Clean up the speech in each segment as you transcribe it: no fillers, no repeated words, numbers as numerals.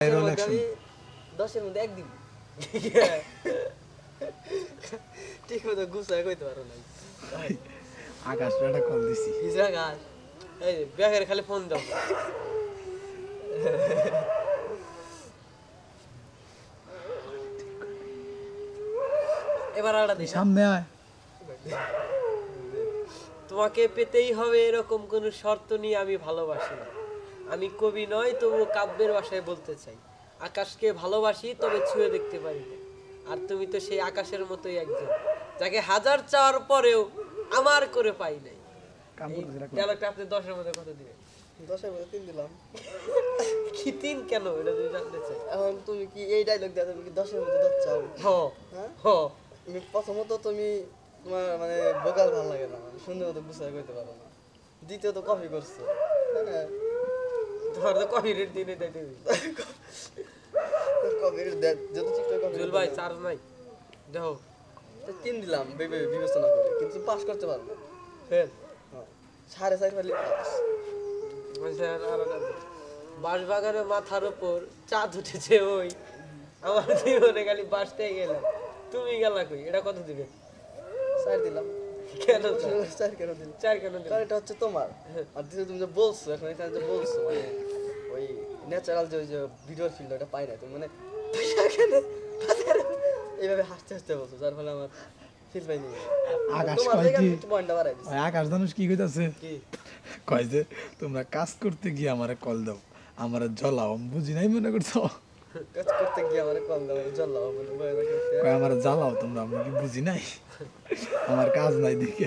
10-এর মধ্যে একদিন ঠিক মতো গুছায় কইতে পারো না আকাশটা একটা কল দিছি হিজরা গাছ এই ব্যাগের খালি ফোন দাও এবার আড়া দিই সামনে আয় তোমাকে পেতেই হবে এরকম কোন শর্ত নিয়ে আমি ভালোবাসি না আমি কবি নয় তবু কাব্যের ভাষায় বলতে চাই আকাশকে ভালোবাসি তবে ছুঁয়ে দেখতে পারি না আর তুমি তো সেই আকাশের মতোই একজন যাকে হাজার চাওয়ার পরেও আমার করে পাই নাই ডায়লগটা আপনি 10-এর মধ্যে কত দিবেন 10-এর মধ্যে 3 দিলাম কি 3 কেন এটা যদি জানতে চাই এখন তুমি কি এই ডায়লগ দাও তুমি কি 10-এর মধ্যে 10 চাও হ্যাঁ তুমি প্রথমত তুমি তোমার মানে ভোকাল ভালো লাগে না মানে সুন্দর মতো গুছায় কইতে পারো না দ্বিতীয়ত কপি করছো হ্যাঁ তোমার তো কপি রেট দিনে দেই দিবি কপি রেট দে যত ঠিকঠাক কপি জুল ভাই চার্জ নাই দেখো 3 দিলাম বিবেচনা করে কিন্তু পাস করতে পারো না ফেল 4.5 ফাইলে পাস বাঁশবাগানের মাথার উপর চাঁদ উঠেছে ওই আমার জীবনে খালি বাঁশতে গেলাম তুমি গেলা কই এটা কত দিবে 4 দিলাম কেন 4 কেন দিলাম 4 কেন দিবে কারণ এটা হচ্ছে তোমার আর দ্বিতীয় তুমি যে বলছো এখন এখানে যে বলছো মানে ওই ন্যাচারাল যে ভিডিওর ফিল ওটা পাই না তুমি মানে এইভাবে হাসতে হাসতে বলছো যার ফলে আমার ফিল পাইনি আকাশ কয় কি পয়েন্টটা বাড়াই দিছি ওই আকাশ ধানুষ কি কইতাছে কি কয় যে তোমরা কাজ করতে গিয়ে আমারে কল দাও আমারে জ্বলাও আমি বুঝি নাই মনে করছো কাজ করতে গিয়ে আমার কল দাও জ্বলাও বলে বয় রাখতে কয় আমারে জ্বালাও তোমরা আমি কি বুঝি নাই আমার কাজ নাই দিকে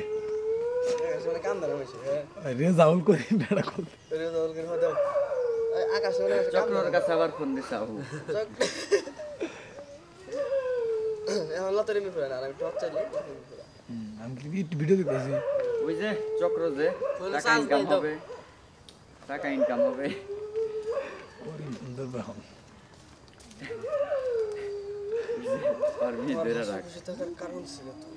আসলে কাম দাও হইছে হ্যাঁ রেজাউল করি বেড়া কল রেজাউল করে দাও আকাশ মানে চক্রর কাছে আবার ফোন দিছাও এখন লতারি মি ফেরা না আমি টর্চ চাইলে আমি কি ভিডিও দেখতেছি ওই যে চক্র যে টাকা ইনকাম হবে ওরে সুন্দর বাহন আর ভিতরে রাখ কারণ ছিল তো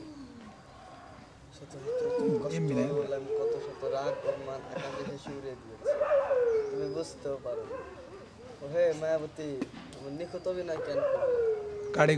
এমনি না কত শত রাগ অপমান আকাশে ভেসে উড়ে দিয়েছে তুমি বুঝতেও পারো হে মায়াবতী নিখুঁত অভিনয় কেন করবে কাড়ি